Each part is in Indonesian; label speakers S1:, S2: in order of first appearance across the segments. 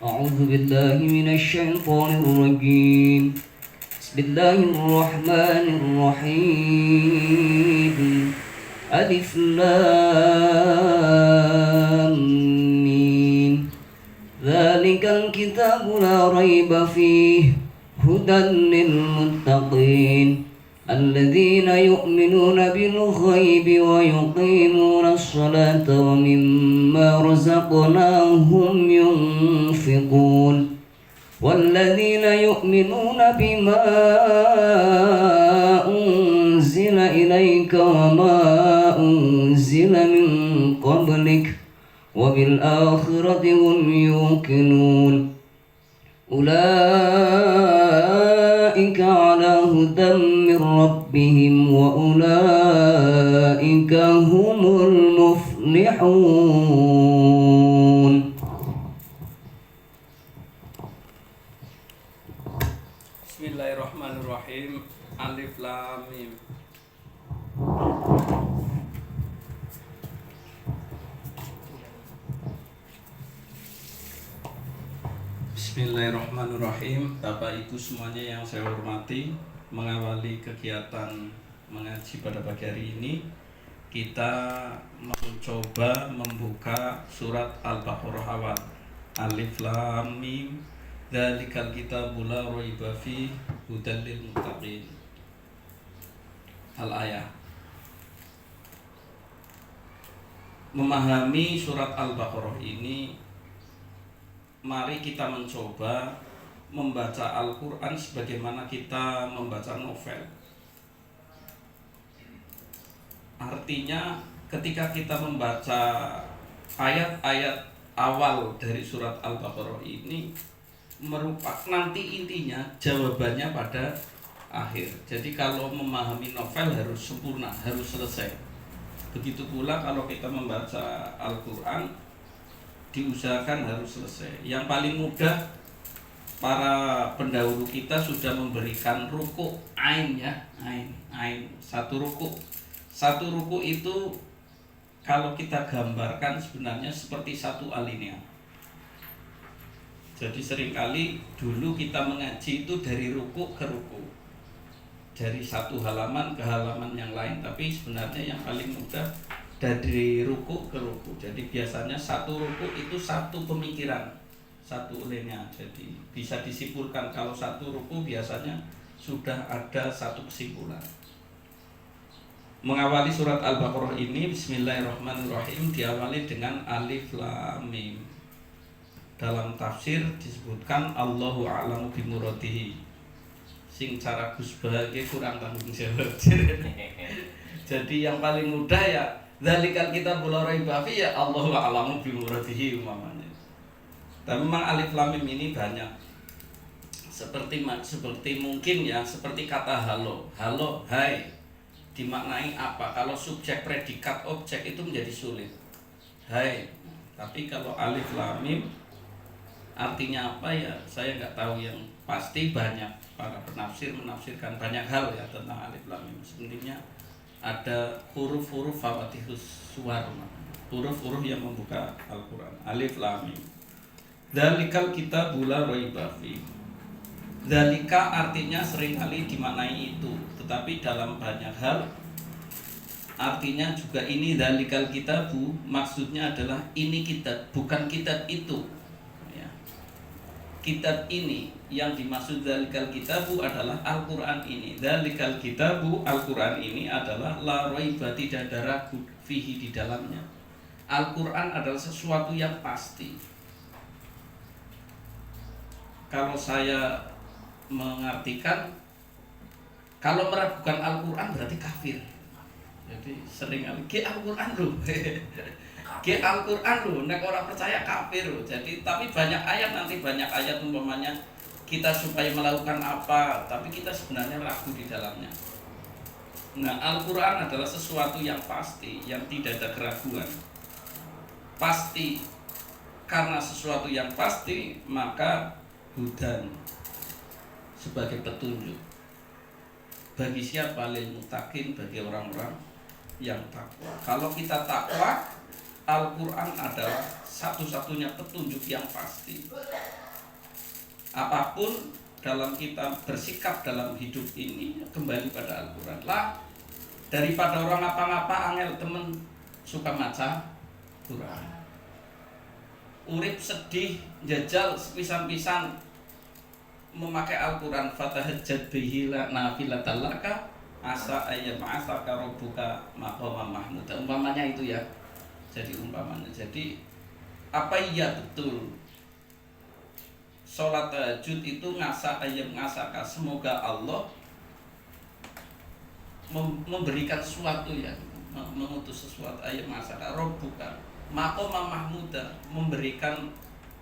S1: أعوذ بالله من الشيطان الرجيم. بسم الله الرحمن الرحيم. ألف لام ميم. ذلك الكتاب لا ريب فيه هدى للمتقين الذين يؤمنون بالغيب ويقيمون الصلاة ومما رزقناهم ينفقون والذين يؤمنون بما أنزل إليك وما أنزل من قبلك وبالآخرة هم يوقنون أولئك على هدى من ربهم وأولئك هم المفلحون.
S2: Bismillahirrahmanirrahim. Alif Lam Mim. Bismillahirrahmanirrahim. Bapak Ibu semuanya yang saya hormati, mengawali kegiatan mengaji pada pagi hari ini, kita mencoba membuka surat Al-Baqarah awal. Alif Lam Mim. Dzalikal kitabu la raiba fihi hudal lil muttaqin. Al-ayah. Memahami surat Al-Baqarah ini, mari kita mencoba membaca Al-Quran sebagaimana kita membaca novel. Artinya ketika kita membaca ayat-ayat awal dari surat Al-Baqarah ini, merupakan nanti intinya jawabannya pada akhir. Jadi kalau memahami novel harus sempurna, harus selesai. Begitu pula kalau kita membaca Al-Quran, diusahakan harus selesai. Yang paling mudah, para pendahulu kita sudah memberikan ruku ain, ya, ain satu ruku itu kalau kita gambarkan sebenarnya seperti satu alinea. Jadi seringkali dulu kita mengaji itu dari ruku ke ruku, dari satu halaman ke halaman yang lain, tapi sebenarnya yang paling mudah dari ruku ke ruku. Jadi biasanya satu ruku itu satu pemikiran, satu alinea. Jadi bisa disimpulkan kalau satu ruku biasanya sudah ada satu kesimpulan. Mengawali surat Al-Baqarah ini, Bismillahirrahmanirrahim, diawali dengan Alif Lam Mim. Dalam tafsir disebutkan Allahu a'lamu bimuradihi. Sing cara Gus Bahagia kurang tanggung jawab. Jadi yang paling mudah ya dzalikal kitabul la raiba fihi, ya Allahu a'lamu bimuradihi umpamanya. Tapi memang Alif Lam Mim ini banyak. Seperti mungkin ya, seperti kata halo, hai, dimaknai apa? Kalau subjek, predikat, objek itu menjadi sulit. Hai. Tapi kalau Alif Lam Mim artinya apa ya? Saya nggak tahu. Yang pasti banyak para penafsir menafsirkan banyak hal ya tentang Alif Lam Mim. Sebenarnya ada huruf-huruf fawaatihus suwar, huruf-huruf yang membuka Al-Quran. Alif Lam Mim. Dzalikal kitabu la raiba fihi. Dzalika artinya seringkali dimaknai itu, tetapi dalam banyak hal artinya juga ini. Dzalikal kitabu maksudnya adalah ini kitab, bukan kitab itu. Ya. Kitab ini yang dimaksud dzalikal kitabu adalah Al-Quran ini. Dzalikal kitabu, Al-Quran ini adalah la raiba, tidak ada ragu fihi di dalamnya. Al-Quran adalah sesuatu yang pasti. Kalau saya mengartikan, kalau meragukan Al-Quran berarti kafir. Jadi sering ke Al-Quran loh. Ke Al-Quran loh, nek orang percaya kafir loh. Jadi tapi banyak ayat, nanti banyak ayat umpamanya kita supaya melakukan apa, tapi kita sebenarnya ragu di dalamnya. Nah, Al-Quran adalah sesuatu yang pasti, yang tidak ada keraguan. Pasti. Karena sesuatu yang pasti, maka hudan sebagai petunjuk bagi siapa? Lil muttaqin, bagi orang-orang yang takwa. Kalau kita takwa, Al-Quran adalah satu-satunya petunjuk yang pasti. Apapun dalam kita bersikap dalam hidup ini kembali pada Al-Quran lah, daripada orang apa-apa angel temen suka maca Quran. Urip sedih jajal sepisan-pisan memakai Al-Quran, fatahajjat bihi nafilatan laka asa ayat ma'asa karobuka maqama mahmuda. Umpamanya itu ya. Jadi umpamanya. Jadi apa iya betul sholat tahajud itu ngasa ayam ngasaka, semoga Allah memberikan sesuatu ya, mengutus sesuatu ayam ngasaka robuka maqama mahmuda, memberikan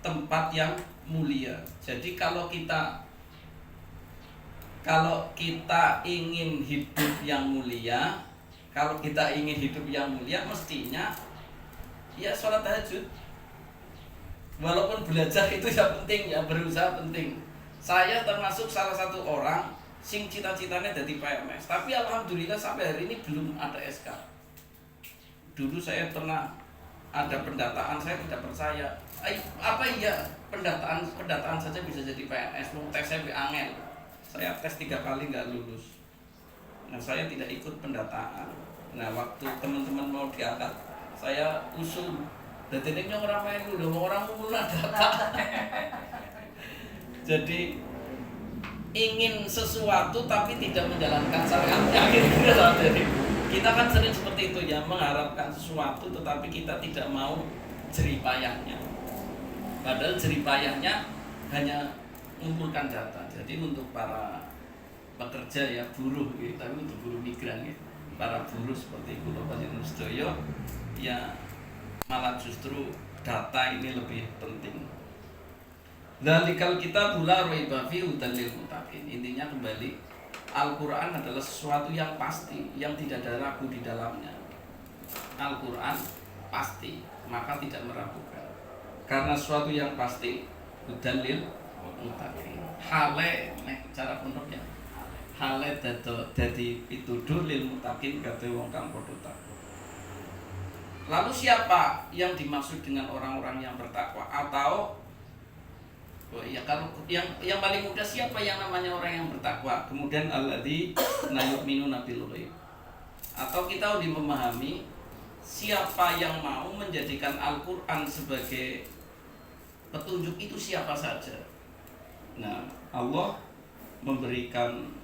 S2: tempat yang mulia. Jadi kalau kita ingin hidup yang mulia, mestinya ya sholat tahajud. Walaupun belajar itu ya penting, ya berusaha penting. Saya termasuk salah satu orang sing cita-citanya jadi PMS, tapi alhamdulillah sampai hari ini belum ada SK. Dulu saya pernah ada pendataan, saya tidak percaya. Apa iya pendataan saja bisa jadi PNS? Tes saya angel. Saya tes 3 kali nggak lulus. Nah, saya tidak ikut pendataan. Nah, waktu teman-teman mau diangkat, saya usul. Dan ini orang main dulu, orang mulai data. Jadi ingin sesuatu tapi tidak menjalankan syariatnya. Jadi kita kan sering seperti itu ya, mengharapkan sesuatu tetapi kita tidak mau jeripayahnya. Padahal jeripayahnya hanya mengumpulkan data. Jadi untuk para pekerja ya, buruh gitu, tapi untuk buruh migran gitu, para buruh seperti Kulo Panjenengan Sedoyo ya, malah justru data ini lebih penting. Dzalikal kitabul la raiba fihi hudan lil muttaqin. Intinya kembali, Al-Quran adalah sesuatu yang pasti, yang tidak ada ragu di dalamnya. Al-Quran pasti, maka tidak meragukan. Karena sesuatu yang pasti, hudan lil muttaqin. Hale, cara pondoknya, hale dadi pituduh lil muttaqin kate wong kang padha takwa. Lalu siapa yang dimaksud dengan orang-orang yang bertakwa? Atau kalau yang paling mudah, siapa yang namanya orang yang bertakwa? Kemudian alladzi la yu'minuna bil ghaib. Atau kita lebih memahami siapa yang mau menjadikan Al-Qur'an sebagai petunjuk itu siapa saja. Nah, Allah memberikan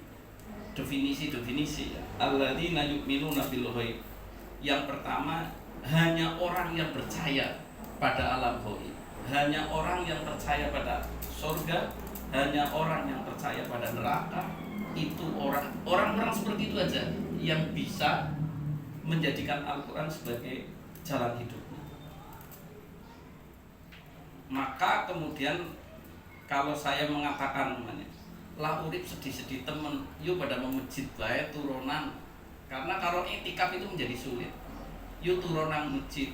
S2: definisi-definisi ya. Alladzi la yu'minuna bil ghaib. Yang pertama, hanya orang yang percaya pada alam gaib, hanya orang yang percaya pada surga, hanya orang yang percaya pada neraka. Itu orang-orang seperti itu aja yang bisa menjadikan Al-Quran sebagai jalan hidupnya. Maka kemudian kalau saya mengatakan lah urip sedih-sedih temen, yuk pada memujid bae turunan, karena kalau itikaf itu menjadi sulit. Yuk turun nang masjid,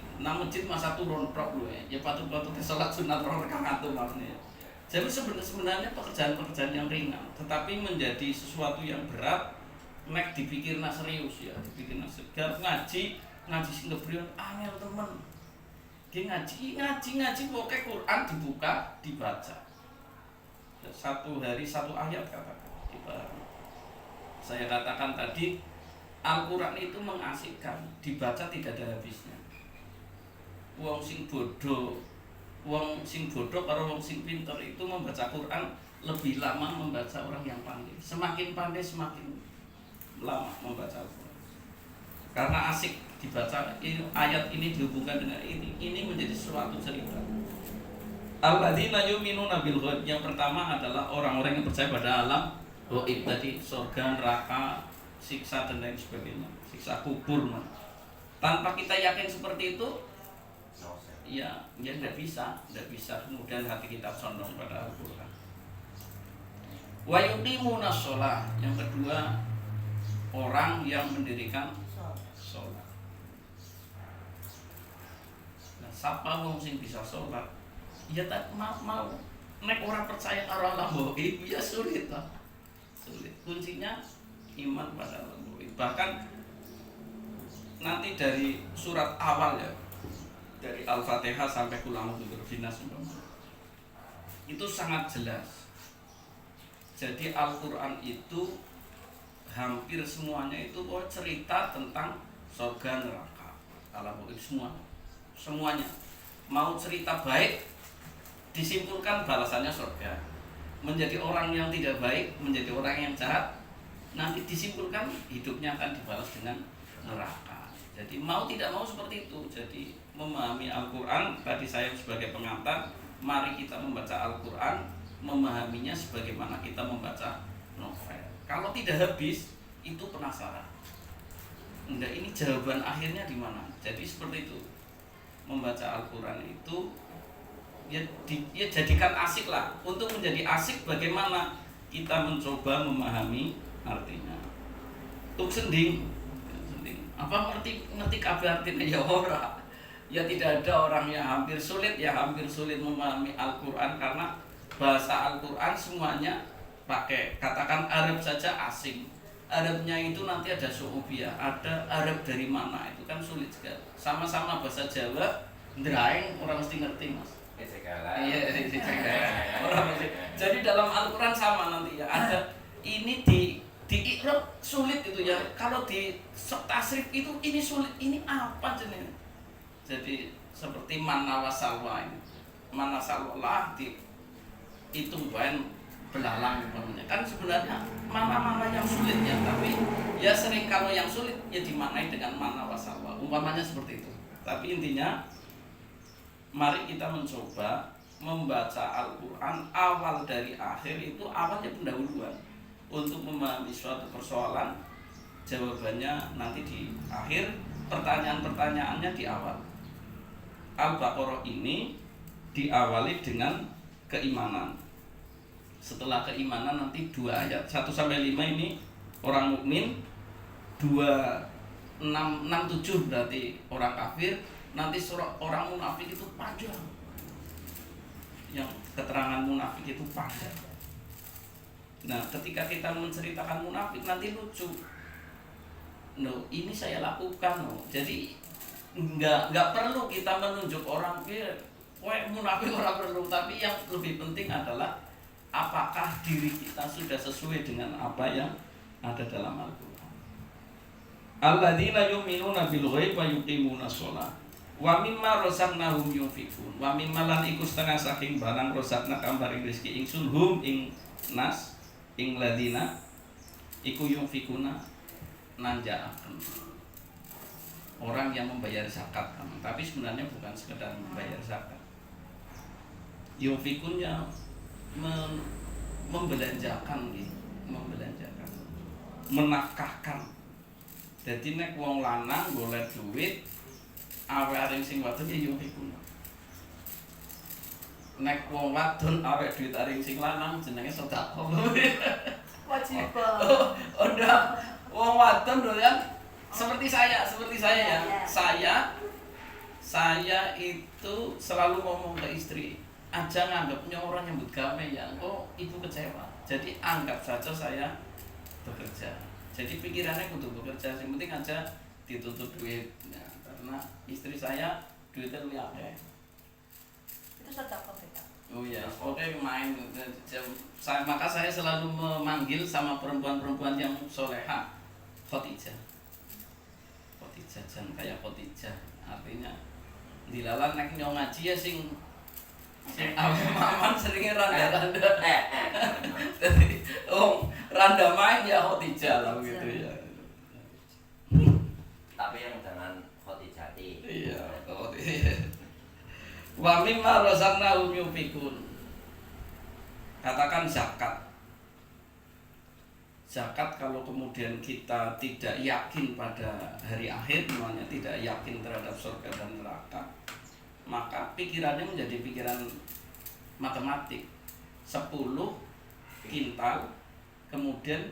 S2: masa turun prok lu ya patut-patut sholat sunat rong rakaat itu maksudnya. Jadi sebenarnya pekerjaan-pekerjaan yang ringan, tetapi menjadi sesuatu yang berat, nek dipikirna serius ya, dipikirna segar ngaji sing kepriyon angel temen. Ki ngaji pokoke Quran dibuka, dibaca. Satu hari satu ayat katakan. Saya katakan tadi, Al-Quran itu mengasihkan, dibaca tidak ada habisnya. Wong sing bodoh karo wong sing pinter itu membaca Quran lebih lama membaca orang yang pandai. Semakin pandai semakin lama membaca Al-Quran. Karena asik dibaca, ayat ini dihubungkan dengan ini menjadi suatu cerita. Alladzina yu'minuna bil ghaib. Yang pertama adalah orang-orang yang percaya pada alam gaib tadi, surga, neraka, siksa dan lain sebagainya, siksa kubur. Tanpa kita yakin seperti itu, ya tidak bisa kemudian hati kita condong pada Al-Quran. Wa yuqimuna sholah. Yang kedua, orang yang mendirikan sholat. Nah, siapa wong sing bisa sholat? Ya tak mau nek orang percaya karo alam gaib ya sulit. Kuncinya iman pada Allah. Bahkan nanti dari surat awal ya, dari Al-Fatihah sampai Qul a'udzu birabbil nas itu sangat jelas. Jadi Al-Quran itu hampir semuanya itu cerita tentang surga neraka, alam semua, semuanya. Mau cerita baik disimpulkan balasannya surga, menjadi orang yang tidak baik, menjadi orang yang jahat, nanti disimpulkan hidupnya akan dibalas dengan neraka. Jadi mau tidak mau seperti itu. Jadi memahami Al-Quran, tadi saya sebagai pengantar, mari kita membaca Al-Quran, memahaminya sebagaimana kita membaca novel. Kalau tidak habis, itu penasaran. Enggak, ini jawaban akhirnya di mana? Jadi seperti itu. Membaca Al-Quran itu ya jadikan asik lah. Untuk menjadi asik, bagaimana kita mencoba memahami artinya. Tuk sending. Apa ngerti kabeh artinya ya ora. Ya tidak ada orang yang hampir sulit memahami Al-Quran, karena bahasa Al-Quran semuanya pakai, katakan Arab saja asing. Arabnya itu nanti ada su'ubiyah, ada Arab dari mana, itu kan sulit sekali. Sama-sama bahasa Jawa, ndraeng orang mesti ngerti, Mas. Iya, orang mesti. Jadi dalam Al-Quran sama nanti ya, ada ini di i'rab sulit itu ya. Kalau di tasrif itu ini sulit, ini apa jenis. Jadi seperti mana wasalwa ini. Mana salwa di hitung bahan belalang umpamanya, kan sebenarnya mana-mana yang sulit ya, tapi ya sering kalau yang sulit ya dimaknai dengan mana wasalwa umpamanya seperti itu. Tapi intinya mari kita mencoba membaca Al-Quran awal dari akhir, itu awalnya pendahuluan untuk memahami suatu persoalan, jawabannya nanti di akhir, pertanyaan-pertanyaannya di awal. Al-Baqarah ini diawali dengan keimanan. Setelah keimanan nanti 2 ayat 1 sampai 5 ini orang mukmin, 6 7 berarti orang kafir. Nanti surah orang munafik itu panjang. Yang keterangan munafik itu panjang. Nah, ketika kita menceritakan munafik nanti lucu. No, ini saya lakukan, no. Jadi enggak perlu kita menunjuk orang munafik, orang perlu, tapi yang lebih penting adalah apakah diri kita sudah sesuai dengan apa yang ada dalam Al-Quran. Alladzina yu'minuna bil ghaib wa yuqimuna shalah wa mimma razaqnahum yunfikun. Wa mimma lan iku setengah saking barang razaqna kambari rezeki ingsun hum ing nas ing ladina iku yunfikuna nanjaaken. Orang yang membayar zakat, tapi sebenarnya bukan sekedar membayar zakat. Yunfikunnya membelanjakan, menafkahkan. Jadi nek wong lanang golek duit, awake aring sing wadon ya yunfikun. Nek wong wadon awake duit aring sing lanang jenenge sedekah.
S3: Wajib.
S2: Oh, ndak. Wong wadon doyan seperti saya ya. Saya itu selalu ngomong ke istri, aja nganggapnya orang nyambut gawe ya, ibu kecewa. Jadi anggap saja saya bekerja. Jadi pikirannya kudu bekerja, yang penting aja ditutup duit. Nah, karena istri saya duitnya lebih akeh.
S3: Itu sedekah kita.
S2: Oh iya, oke main. Maka saya selalu memanggil sama perempuan-perempuan yang soleha, Khotijah. Khotijah, kayak Khotijah. Artinya dilalah nek nyong ngaji ya sing maman seringnya randa-randa. Jadi randa main ya Khotijah lah gitu ya.
S4: Tapi yang jangan Khotijati.
S2: Iya, Khotijah. Wa mimma razaqnahum yunfikun. Katakan zakat. Zakat kalau kemudian kita tidak yakin pada hari akhir, namanya tidak yakin terhadap surga dan neraka, maka pikirannya menjadi pikiran matematik. 10 kintal kemudian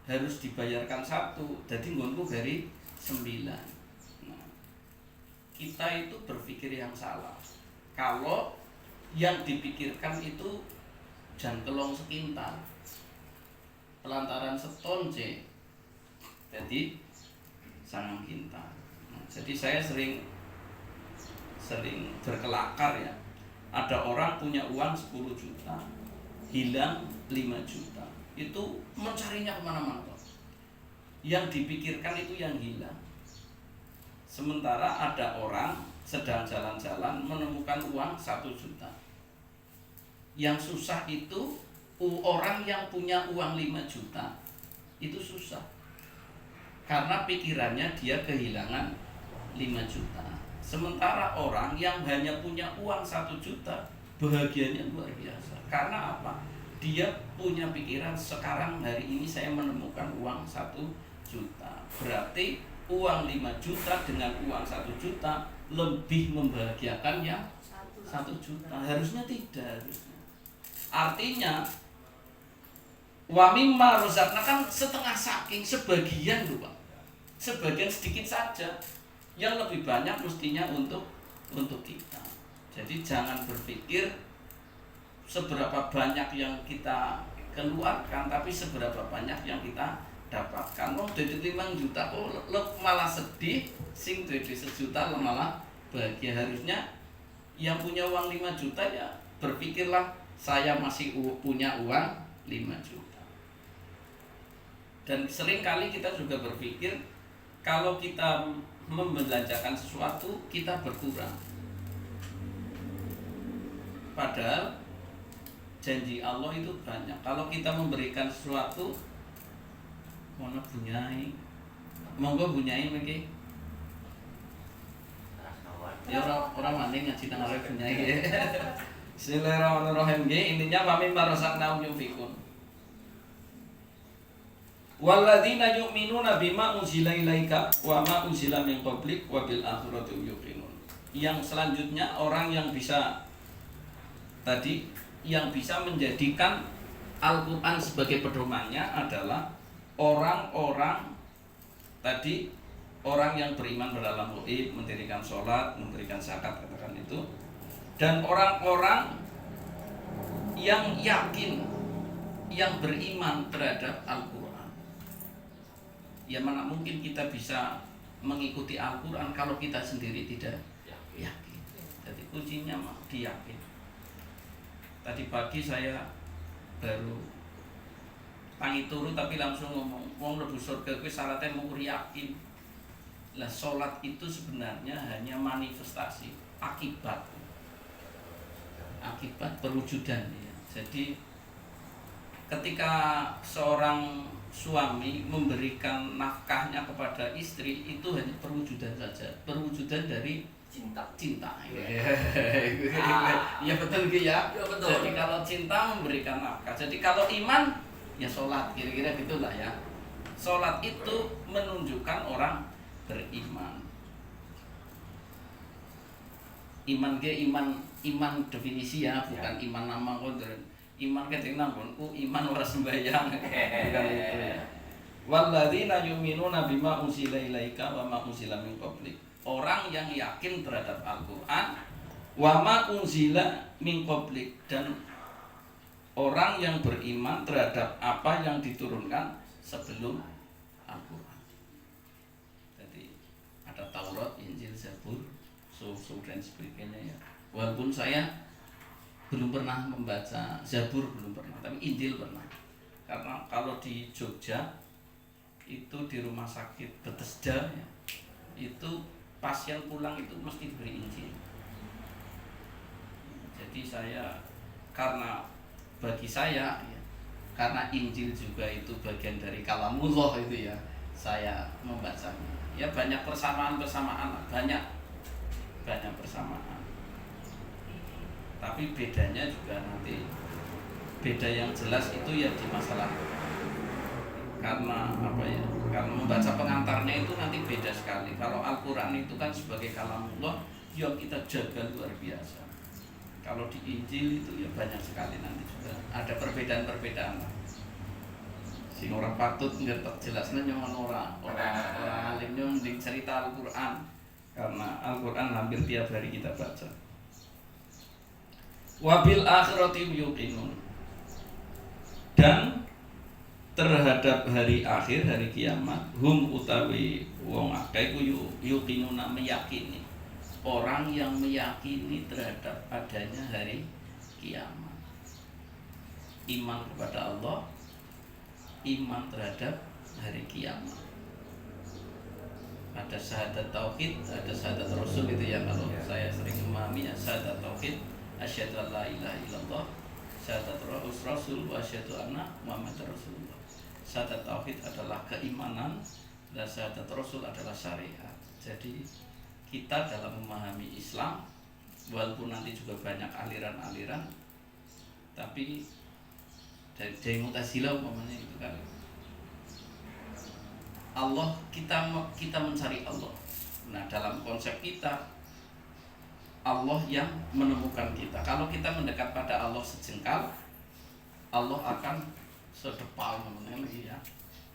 S2: harus dibayarkan 1, jadi ngonku dari 9. Nah, kita itu berpikir yang salah kalau yang dipikirkan itu jangkelong sekintal, pelantaran seton C, jadi 9 kintal. Nah, jadi saya sering berkelakar ya. Ada orang punya uang 10 juta, hilang 5 juta. Itu mencarinya kemana-mana. Yang dipikirkan itu yang hilang. Sementara ada orang sedang jalan-jalan menemukan uang 1 juta. Yang susah itu orang yang punya uang 5 juta. Itu susah. Karena pikirannya dia kehilangan 5 juta. Sementara orang yang hanya punya uang 1 juta, bahagianya luar biasa. Karena apa? Dia punya pikiran sekarang hari ini saya menemukan uang 1 juta. Berarti uang 5 juta dengan uang 1 juta lebih membahagiakan yang 1 juta. Harusnya tidak, harusnya. Artinya wa mimma rozaqna kan setengah saking, sebagian loh Pak. Sebagian sedikit saja. Yang lebih banyak mestinya untuk kita. Jadi jangan berpikir seberapa banyak yang kita keluarkan, tapi seberapa banyak yang kita dapatkan. Wong duit 5 juta kok malah sedih, sing duit 1 juta malah bahagia. Harusnya yang punya uang 5 juta ya berpikirlah saya masih punya uang 5 juta. Dan seringkali kita juga berpikir kalau kita membelanjakan sesuatu kita berkurang. Padahal janji Allah itu banyak. Kalau kita memberikan sesuatu, mana bunyai, monggo bunyai mungkin. Ya orang maning ngaji nang arep bunyai. Bismillahirrahmanirrahim. Intinya mami barasakna yunfikun. Walladzina yu'minuna bima unzila ilaika wa ma unzila min qablik wa bil akhirati hum yuqinun. Yang selanjutnya orang yang bisa menjadikan Al-Qur'an sebagai pedomannya adalah orang-orang yang beriman beralam gaib, mendirikan sholat, memberikan zakat, katakan itu, dan orang-orang yang yakin, yang beriman terhadap Al-Qur'an. Ya mana mungkin kita bisa mengikuti Al-Quran kalau kita sendiri tidak yakin. Jadi kuncinya mah diyakin. Tadi pagi saya baru tangi turu tapi langsung ngomong, wong mlebu surga kuwi syaratnya mau yakin. Lah salat itu sebenarnya hanya manifestasi akibat perwujudan ya. Jadi ketika seorang suami memberikan nafkahnya kepada istri itu hanya perwujudan saja, perwujudan dari cinta. Ya betul gitu ya. Betul. Jadi kalau cinta memberikan nafkah. Jadi kalau iman ya sholat, kira-kira gitulah ya. Sholat itu menunjukkan orang beriman. Iman definisi ya, bukan iman nama kodron. Iman ketinggalan pun iman ora sembahyang bukan itu ya. Walladzina yu'minuna bima unzila ilaika wa ma unzila min qablik. Orang yang yakin terhadap Al-Qur'an wa ma unzila min qablik, dan orang yang beriman terhadap apa yang diturunkan sebelum Al-Qur'an. Jadi ada Taurat, Injil, Zabur, Suhuf dan sebagainya ya. Walaupun saya belum pernah membaca Zabur, belum pernah, tapi Injil pernah. Karena kalau di Jogja itu di rumah sakit Bethesda ya, itu pasien pulang itu mesti diberi Injil. Jadi bagi saya ya, karena Injil juga itu bagian dari kalamullah itu ya, saya membacanya. Ya banyak persamaan, banyak persamaan. Tapi bedanya juga nanti beda yang jelas itu ya di masalah karena apa ya, karena membaca pengantarnya itu nanti beda sekali. Kalau Al-Quran itu kan sebagai kalamullah yang kita jaga luar biasa. Kalau di Injil itu ya banyak sekali nanti juga ada perbedaan-perbedaan. Sing orang patut ngerti jelasnya nyaman orang alimnya mending cerita Al-Quran, karena Al-Quran hampir tiap hari kita baca. Wabil akhirati yuqinun, dan terhadap hari akhir, hari kiamat, hum utawi wong akeh ku yuqinuna, meyakini. orang yang meyakini terhadap adanya hari kiamat. Iman kepada Allah, iman terhadap hari kiamat. Ada syahadat tauhid, ada syahadat rasul itu ya, kalau saya sering memahaminya. Syahadat tauhid, asyhadu an la ilaha illallah, syahadat rasul wa asyhadu anna muhammadar rasulullah. Syahadat tauhid adalah keimanan dan syahadat rasul adalah syariat. Jadi kita dalam memahami Islam, walaupun nanti juga banyak aliran-aliran, tapi dari Mu'tazilah umpamanya itu kan, Allah, kita mencari Allah. Nah, dalam konsep kita, Allah yang menemukan kita. Kalau kita mendekat pada Allah sejengkal, Allah akan sedepal namanya lagi ya.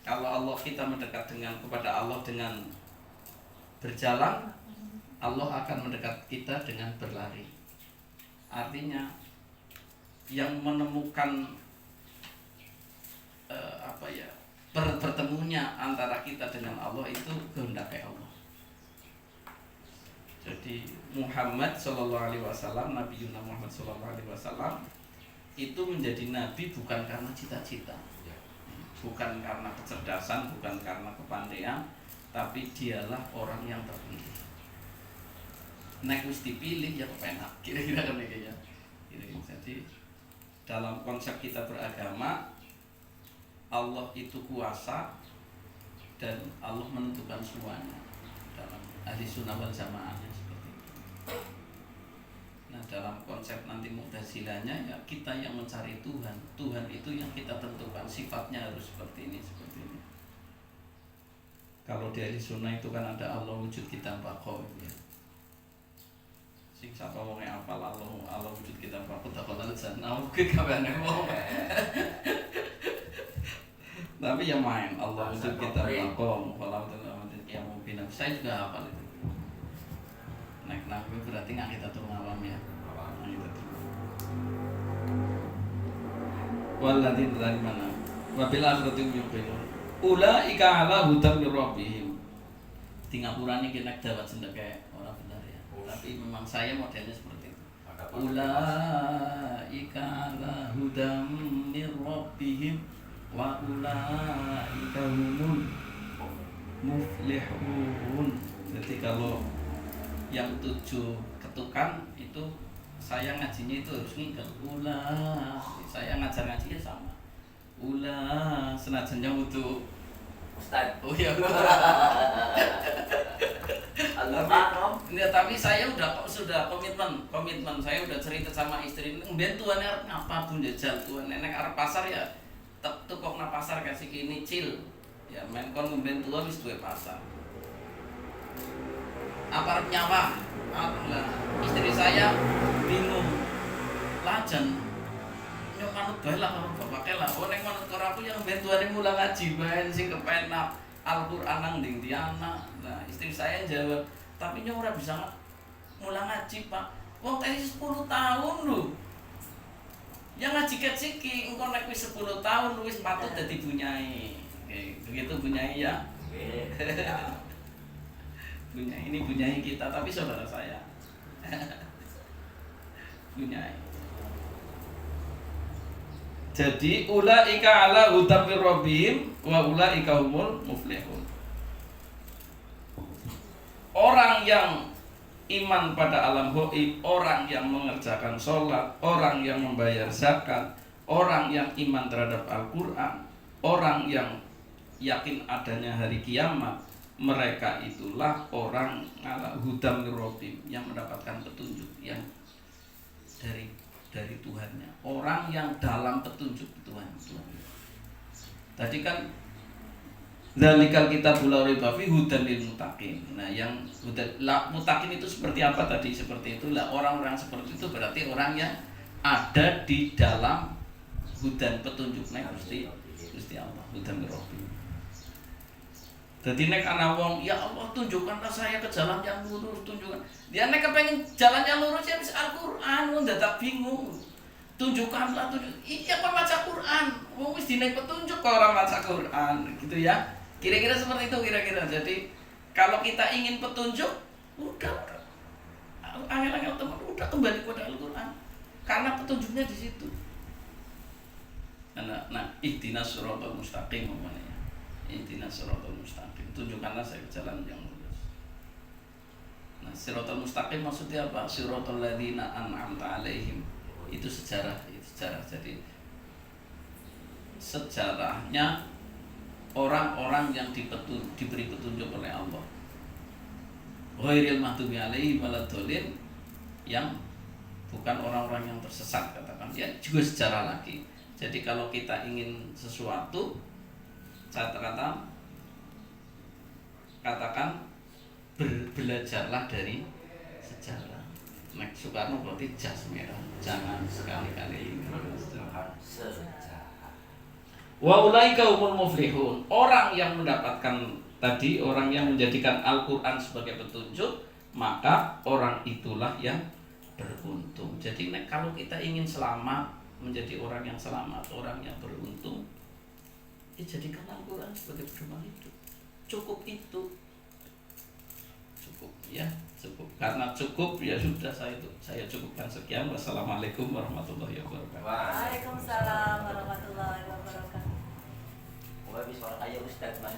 S2: Kalau Allah, kita mendekat kepada Allah dengan berjalan, Allah akan mendekat kita dengan berlari. Artinya yang menemukan bertemunya antara kita dengan Allah itu kehendak Allah. Jadi Muhammad Shallallahu Alaihi Wasallam, Nabi Yuna Muhammad Shallallahu Alaihi Wasallam itu menjadi nabi bukan karena cita-cita, bukan karena kecerdasan, bukan karena kepandaian, tapi dialah orang yang terpilih. Nek wis dipilih ya kepenak, kira-kira kan ya. Jadi dalam konsep kita beragama, Allah itu kuasa dan Allah menentukan semuanya. Dalam ahli sunnah wal jamaahnya seperti itu. Nah, dalam konsep nanti Mu'tazilahnya ya kita yang mencari Tuhan. Tuhan itu yang kita tentukan, sifatnya harus seperti ini, seperti ini. Kalau di ahli sunnah itu kan ada Allah wujud kita baqo ya. Sing sapa wong apal Allah wujud kita baqo takon jannah mungkin kabehane wong. Tapi yang main Allah wujud kita baqo kalau yang mungkin saya juga hafal itu. Naik nabi berarti nggak kita turun awam ya. Nah, itu. Waladzi dari mana? Wabil akhirati yuqinun. Ulaika ala hudan mir rabbihim. Tingapurane ki nek dawat sendeke ora benar ya. Tapi memang saya modelnya seperti itu. Ulaika ala hudan mir rabbihim wa ulaika humul muflihun. Jadi kalau yang 7 ketukan itu saya ngajinya itu harus ngingkat ulah. Saya ngajar-ngajinya sama. Ulah senajannya untuk
S4: Ustaz.
S2: oh iya. Tapi saya sudah komitmen saya udah cerita sama istri mben tuan arep ngapa pun jajal tuan nek arep pasar ya tukokna pasar kasih kini cil ya men kon mben tuan wis duwe pasar apa arep nyawa lah istri saya bingung lajan nyok manut bae lah karo bapake lah oh nek manut karo aku yang ben tuane mulang ngaji bae sing kepenak Al-Qur'an nang ndi anak. Nah, istri saya jawab, "Tapi nyok ora bisa mulang ngaji, Pak. Wong teh 10 tahun lho." Yang ngaji keciki, engko nek wis 10 tahun wis patut dadi bunyai. Oke, begitu bunyai ya. Bunyai ini bunyai kita, tapi saudara saya. Bunyai. Jadi ulaika ala hudan mir rabbihim wa ulaika humul muflihun. Orang yang iman pada alam gaib, orang yang mengerjakan sholat, orang yang membayar zakat, orang yang iman terhadap Al-Quran, orang yang yakin adanya hari kiamat, mereka itulah orang ala hudan mir rabbihim yang mendapatkan petunjuk yang dari Tuhannya, orang yang dalam petunjuk Tuhan. Tadi kan zalikal kitabul la raiba fihi hudan lil muttaqin. Nah, yang muttaqin itu seperti apa tadi? Seperti itulah orang-orang seperti itu berarti orang yang ada di dalam hudan petunjuknya Gusti Allah, hudan rabbi. Jadi nek ana wong, ya Allah tunjukkanlah saya ke jalan yang lurus, tunjukkan. Dia nek kepengen jalan yang lurus ya bisa Al-Qur'an, wong dadak bingung. Tunjukkanlah iya apa baca Quran. Wong wis dinek petunjuk kok orang baca Quran, gitu ya. Kira-kira seperti itu kira-kira. Jadi kalau kita ingin petunjuk, udah. kembali kepada Al-Quran karena petunjuknya di situ. Nah, ihdinas siratal mustaqim namanya. Ihdinas siratal mustaqim. Tunjukkanlah saya jalan yang lurus. Nah, siratal mustaqim maksudnya apa? Siratal ladzina an'amta alaihim. Itu sejarah. Jadi sejarahnya orang-orang yang diberi petunjuk oleh Allah. Ghairil maghdubi alaihim waladdallin, yang bukan orang-orang yang tersesat, katakan. Ya, juga sejarah lagi. Jadi kalau kita ingin sesuatu, katakan belajarlah dari sejarah. Nek Soekarno berarti jas merah, jangan sekali-kali
S4: sejarah.
S2: Wa ulaika humul muflihun. Orang yang mendapatkan tadi, orang yang menjadikan Al-Qur'an sebagai petunjuk, maka orang itulah yang beruntung. Jadi kalau kita ingin selamat, menjadi orang yang selamat, orang yang beruntung, ya jadikan Al-Qur'an sebagai pedoman hidup. Cukup itu. Cukup ya, cukup. Karena cukup ya sudah, saya cukupkan sekian. Wassalamualaikum warahmatullahi wabarakatuh.
S3: Waalaikumsalam warahmatullahi wabarakatuh.
S4: Wah, bisa kayak Ustadz main.